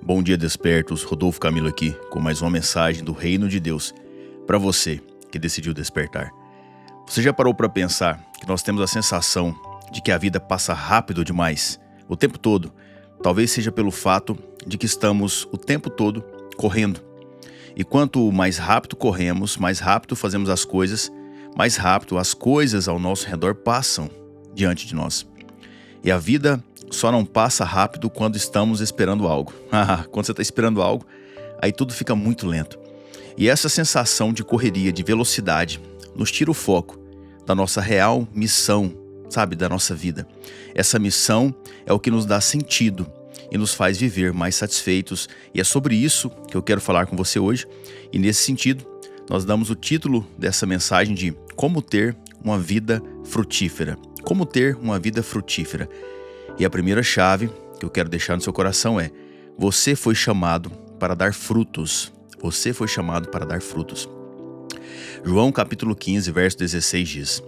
Bom dia, despertos. Rodolfo Camilo aqui com mais uma mensagem do Reino de Deus para você que decidiu despertar. Você já parou para pensar que nós temos a sensação de que a vida passa rápido demais o tempo todo? Talvez seja pelo fato de que estamos o tempo todo correndo. E quanto mais rápido corremos, mais rápido fazemos as coisas, mais rápido as coisas ao nosso redor passam diante de nós. E a vida só não passa rápido quando estamos esperando algo. Quando você está esperando algo, aí tudo fica muito lento. E essa sensação de correria, de velocidade, nos tira o foco da nossa real missão, da nossa vida. Essa missão é o que nos dá sentido e nos faz viver mais satisfeitos. E é sobre isso que eu quero falar com você hoje. E nesse sentido, nós damos o título dessa mensagem de Como Ter uma Vida Frutífera. Como ter uma vida frutífera. E a primeira chave que eu quero deixar no seu coração é: você foi chamado para dar frutos. Você foi chamado para dar frutos. João capítulo 15, verso 16 diz: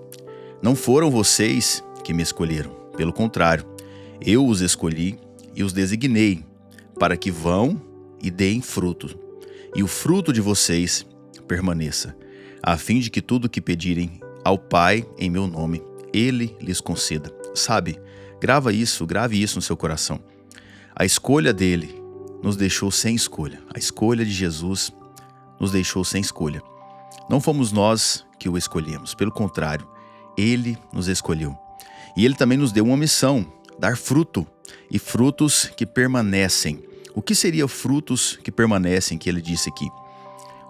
Não foram vocês que me escolheram, pelo contrário, eu os escolhi e os designei para que vão e deem fruto, e o fruto de vocês permaneça, a fim de que tudo o que pedirem ao Pai em meu nome, Ele lhes conceda. Grave isso no seu coração. A escolha dele nos deixou sem escolha. A escolha de Jesus nos deixou sem escolha. Não fomos nós que o escolhemos, pelo contrário, ele nos escolheu. E ele também nos deu uma missão: dar fruto, e frutos que permanecem. O que seria frutos que permanecem, que ele disse aqui?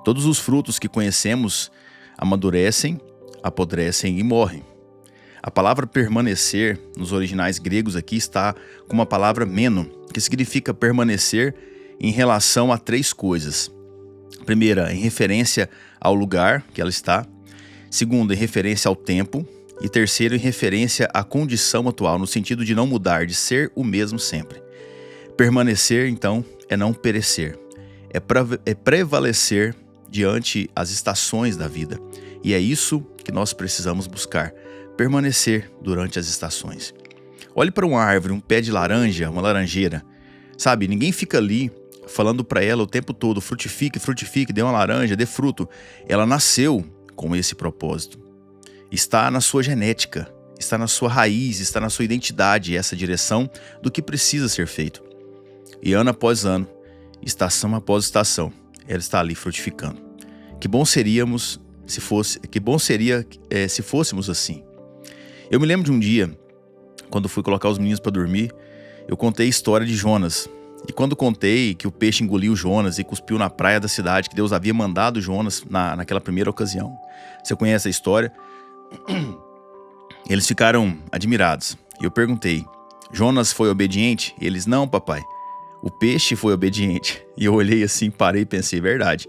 Todos os frutos que conhecemos amadurecem, apodrecem e morrem. A palavra permanecer, nos originais gregos aqui, está com uma palavra meno, que significa permanecer em relação a três coisas. Primeira, em referência ao lugar que ela está. Segunda, em referência ao tempo. E terceiro, em referência à condição atual, no sentido de não mudar, de ser o mesmo sempre. Permanecer, então, é não perecer. É prevalecer diante as estações da vida. E é isso que nós precisamos buscar. Permanecer durante as estações. Olhe para uma árvore, um pé de laranja, uma laranjeira. Ninguém fica ali falando para ela o tempo todo: frutifique, frutifique, dê uma laranja, dê fruto. Ela nasceu com esse propósito. Está na sua genética, está na sua raiz, está na sua identidade, essa direção do que precisa ser feito. E ano após ano, estação após estação, ela está ali frutificando. Que bom seria se fôssemos assim. Eu me lembro de um dia, quando fui colocar os meninos para dormir, eu contei a história de Jonas. E quando contei que o peixe engoliu Jonas e cuspiu na praia da cidade, que Deus havia mandado Jonas naquela primeira ocasião. Você conhece a história? Eles ficaram admirados. E eu perguntei: Jonas foi obediente? E eles: não, papai. O peixe foi obediente. E eu olhei assim, parei e pensei: verdade.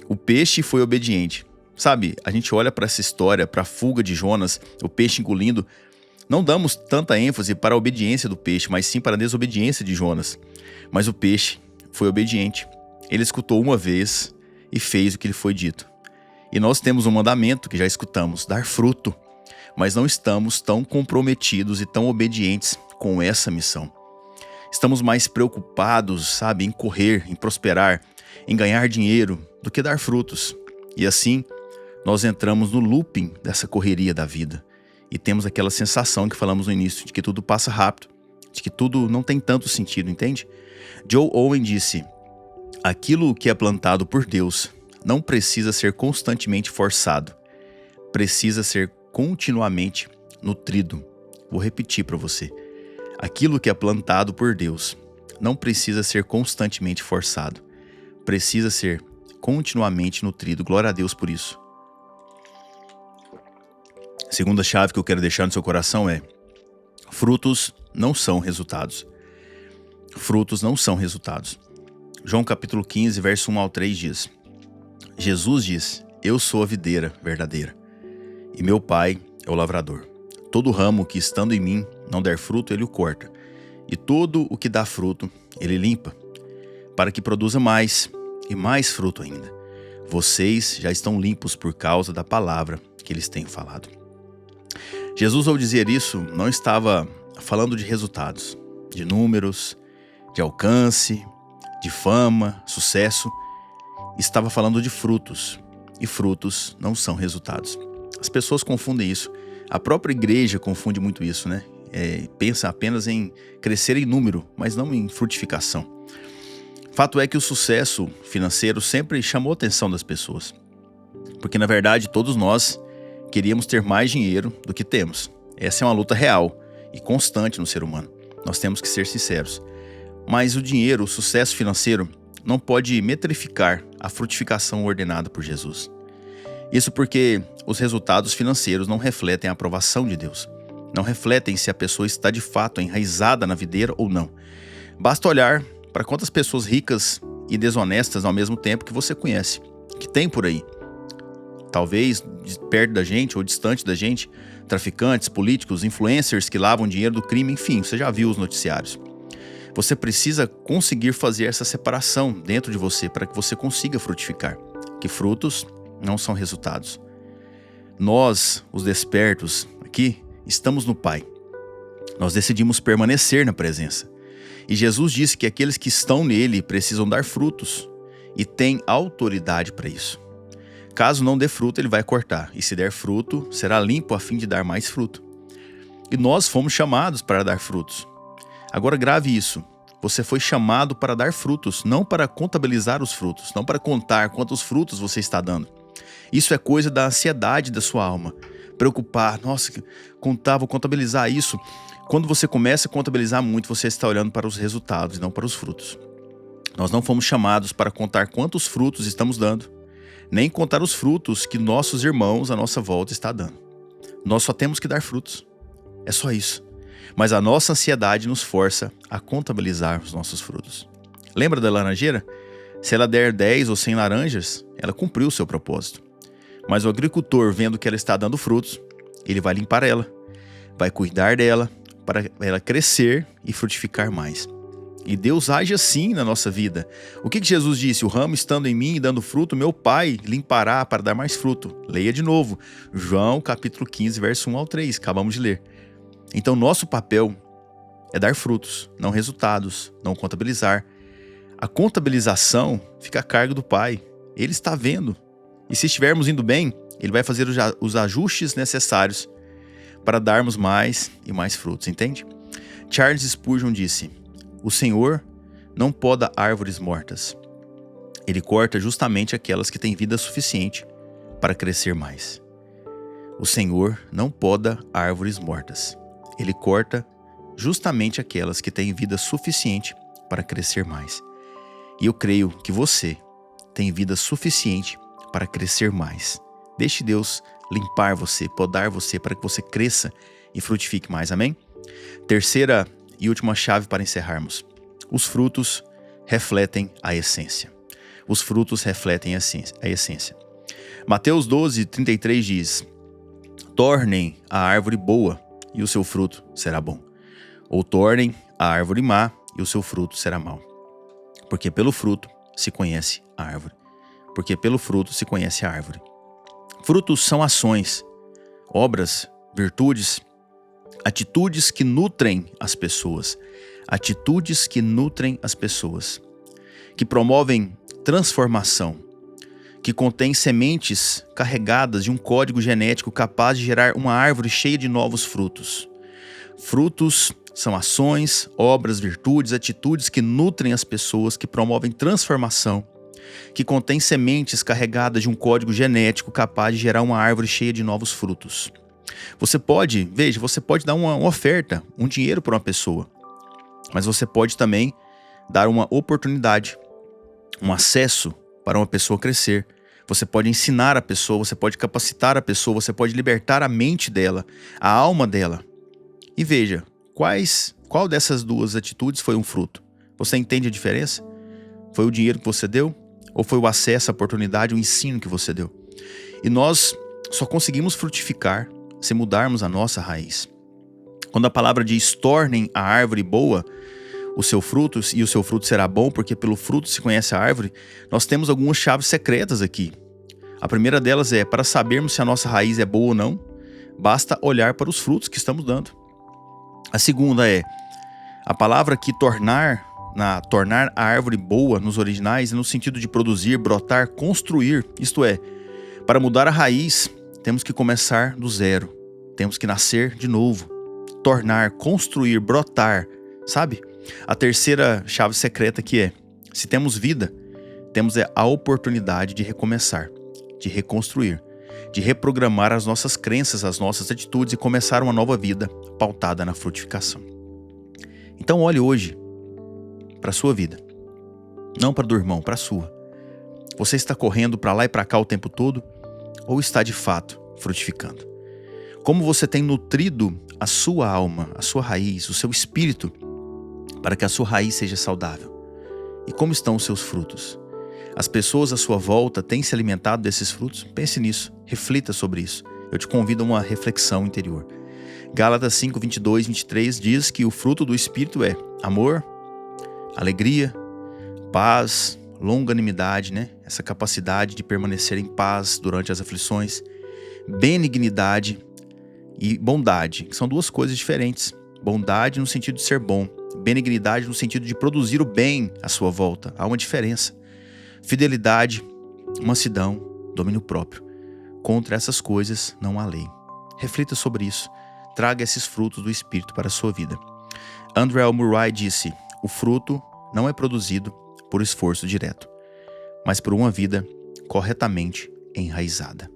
O peixe foi obediente. A gente olha para essa história, para a fuga de Jonas, o peixe engolindo. Não damos tanta ênfase para a obediência do peixe, mas sim para a desobediência de Jonas. Mas o peixe foi obediente. Ele escutou uma vez e fez o que lhe foi dito. E nós temos um mandamento que já escutamos: dar fruto. Mas não estamos tão comprometidos e tão obedientes com essa missão. Estamos mais preocupados, em correr, em prosperar, em ganhar dinheiro, do que dar frutos. E assim, nós entramos no looping dessa correria da vida. E temos aquela sensação que falamos no início, de que tudo passa rápido, de que tudo não tem tanto sentido, entende? Joe Owen disse: aquilo que é plantado por Deus não precisa ser constantemente forçado, precisa ser continuamente nutrido. Vou repetir para você: aquilo que é plantado por Deus não precisa ser constantemente forçado, precisa ser continuamente nutrido. Glória a Deus por isso. Segunda chave que eu quero deixar no seu coração é: frutos não são resultados. Frutos não são resultados. João capítulo 15, verso 1 ao 3 diz: Jesus diz: eu sou a videira verdadeira, e meu Pai é o lavrador. Todo ramo que estando em mim não der fruto, ele o corta, e todo o que dá fruto, ele limpa, para que produza mais e mais fruto ainda. Vocês já estão limpos por causa da palavra que lhes tenho falado. Jesus, ao dizer isso, não estava falando de resultados, de números, de alcance, de fama, sucesso. Estava falando de frutos. E frutos não são resultados. As pessoas confundem isso. A própria igreja confunde muito isso, né? Pensa apenas em crescer em número, mas não em frutificação. Fato é que o sucesso financeiro sempre chamou a atenção das pessoas. Porque, na verdade, todos nós queríamos ter mais dinheiro do que temos. Essa é uma luta real e constante no ser humano. Nós temos que ser sinceros. Mas o dinheiro, o sucesso financeiro, não pode metrificar a frutificação ordenada por Jesus. Isso porque os resultados financeiros não refletem a aprovação de Deus. Não refletem se a pessoa está de fato enraizada na videira ou não. Basta olhar para quantas pessoas ricas e desonestas ao mesmo tempo que você conhece, que tem por aí. Talvez perto da gente ou distante da gente, traficantes, políticos, influencers que lavam dinheiro do crime, enfim, você já viu os noticiários. Você precisa conseguir fazer essa separação dentro de você para que você consiga frutificar. Que frutos não são resultados. Nós, os despertos aqui, estamos no Pai. Nós decidimos permanecer na presença. E Jesus disse que aqueles que estão nele precisam dar frutos e têm autoridade para isso. Caso não dê fruto, ele vai cortar. E se der fruto, será limpo a fim de dar mais fruto. E nós fomos chamados para dar frutos. Agora grave isso. Você foi chamado para dar frutos, não para contabilizar os frutos, não para contar quantos frutos você está dando. Isso é coisa da ansiedade da sua alma. Preocupar, nossa, vou contabilizar isso. Quando você começa a contabilizar muito, você está olhando para os resultados e não para os frutos. Nós não fomos chamados para contar quantos frutos estamos dando, nem contar os frutos que nossos irmãos à nossa volta estão dando. Nós só temos que dar frutos. É só isso. Mas a nossa ansiedade nos força a contabilizar os nossos frutos. Lembra da laranjeira? Se ela der 10 ou 100 laranjas, ela cumpriu o seu propósito. Mas o agricultor, vendo que ela está dando frutos, ele vai limpar ela, vai cuidar dela, para ela crescer e frutificar mais. E Deus age assim na nossa vida. O que Jesus disse? O ramo estando em mim e dando fruto, meu Pai limpará para dar mais fruto. Leia de novo. João capítulo 15, verso 1 ao 3. Acabamos de ler. Então nosso papel é dar frutos, não resultados, não contabilizar. A contabilização fica a cargo do Pai. Ele está vendo. E se estivermos indo bem, Ele vai fazer os ajustes necessários para darmos mais e mais frutos, entende? Charles Spurgeon disse: o Senhor não poda árvores mortas. Ele corta justamente aquelas que têm vida suficiente para crescer mais. O Senhor não poda árvores mortas. Ele corta justamente aquelas que têm vida suficiente para crescer mais. E eu creio que você tem vida suficiente para crescer mais. Deixe Deus limpar você, podar você para que você cresça e frutifique mais, amém? Terceira e última chave para encerrarmos. Os frutos refletem a essência. Os frutos refletem a essência. Mateus 12, 33 diz: tornem a árvore boa e o seu fruto será bom. Ou tornem a árvore má e o seu fruto será mau. Porque pelo fruto se conhece a árvore. Porque pelo fruto se conhece a árvore. Frutos são ações, obras, virtudes, atitudes que nutrem as pessoas. Atitudes que nutrem as pessoas. Que promovem transformação. Que contêm sementes carregadas de um código genético capaz de gerar uma árvore cheia de novos frutos. Frutos são ações, obras, virtudes, atitudes que nutrem as pessoas, que promovem transformação, que contém sementes carregadas de um código genético capaz de gerar uma árvore cheia de novos frutos. Você pode dar uma oferta, um dinheiro para uma pessoa, mas você pode também dar uma oportunidade, um acesso para uma pessoa crescer. Você pode ensinar a pessoa, você pode capacitar a pessoa, você pode libertar a mente dela, a alma dela. E veja, qual dessas duas atitudes foi um fruto? Você entende a diferença? Foi o dinheiro que você deu? Ou foi o acesso, a oportunidade, o ensino que você deu? E nós só conseguimos frutificar se mudarmos a nossa raiz. Quando a palavra diz tornem a árvore boa, o seu fruto, e o seu fruto será bom, porque pelo fruto se conhece a árvore, nós temos algumas chaves secretas aqui. A primeira delas é, para sabermos se a nossa raiz é boa ou não, basta olhar para os frutos que estamos dando. A segunda é, a palavra aqui tornar na tornar a árvore boa nos originais, no sentido de produzir, brotar, construir. Isto é, para mudar a raiz, temos que começar do zero. Temos que nascer de novo. Tornar, construir, brotar, sabe? A terceira chave secreta que é, se temos vida, temos a oportunidade de recomeçar, de reconstruir, de reprogramar as nossas crenças, as nossas atitudes e começar uma nova vida pautada na frutificação. Então olhe hoje para a sua vida, não para do irmão, para a sua. Você está correndo para lá e para cá o tempo todo ou está de fato frutificando? Como você tem nutrido a sua alma, a sua raiz, o seu espírito, para que a sua raiz seja saudável? E como estão os seus frutos? As pessoas à sua volta têm se alimentado desses frutos? Pense nisso, reflita sobre isso. Eu te convido a uma reflexão interior. Gálatas 5, 22, 23 diz que o fruto do Espírito é amor, alegria, paz, longanimidade, essa capacidade de permanecer em paz durante as aflições, benignidade e bondade, que são duas coisas diferentes. Bondade no sentido de ser bom, benignidade no sentido de produzir o bem à sua volta. Há uma diferença. Fidelidade, mansidão, domínio próprio. Contra essas coisas não há lei. Reflita sobre isso. Traga esses frutos do Espírito para a sua vida. André Murray disse: o fruto não é produzido por esforço direto, mas por uma vida corretamente enraizada.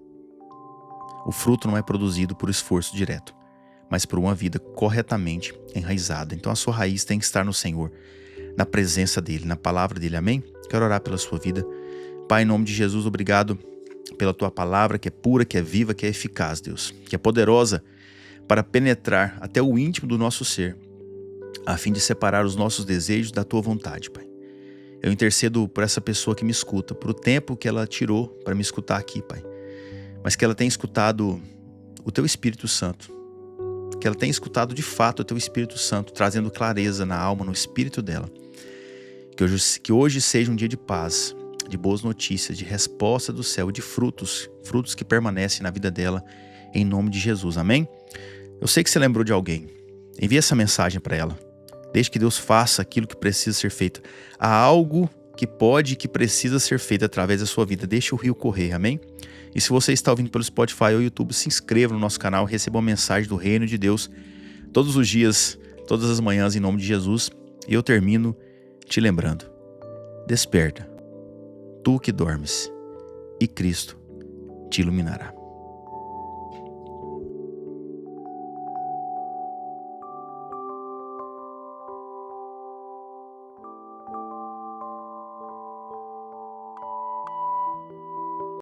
O fruto não é produzido por esforço direto, mas por uma vida corretamente enraizada. Então a sua raiz tem que estar no Senhor, na presença dEle, na palavra dEle. Amém? Quero orar pela sua vida. Pai, em nome de Jesus, obrigado pela tua palavra que é pura, que é viva, que é eficaz, Deus, que é poderosa para penetrar até o íntimo do nosso ser, a fim de separar os nossos desejos da tua vontade, Pai. Eu intercedo por essa pessoa que me escuta, por o tempo que ela tirou para me escutar aqui, Pai, mas que ela tenha escutado o teu Espírito Santo, que ela tenha escutado de fato o teu Espírito Santo, trazendo clareza na alma, no espírito dela. Que hoje seja um dia de paz, de boas notícias, de resposta do céu, de frutos que permanecem na vida dela, em nome de Jesus. Amém? Eu sei que você lembrou de alguém. Envie essa mensagem para ela. Deixe que Deus faça aquilo que precisa ser feito. Há algo que pode e que precisa ser feito através da sua vida. Deixe o rio correr, amém? E se você está ouvindo pelo Spotify ou YouTube, se inscreva no nosso canal, receba uma mensagem do Reino de Deus todos os dias, todas as manhãs, em nome de Jesus. E eu termino te lembrando: desperta, tu que dormes, e Cristo te iluminará.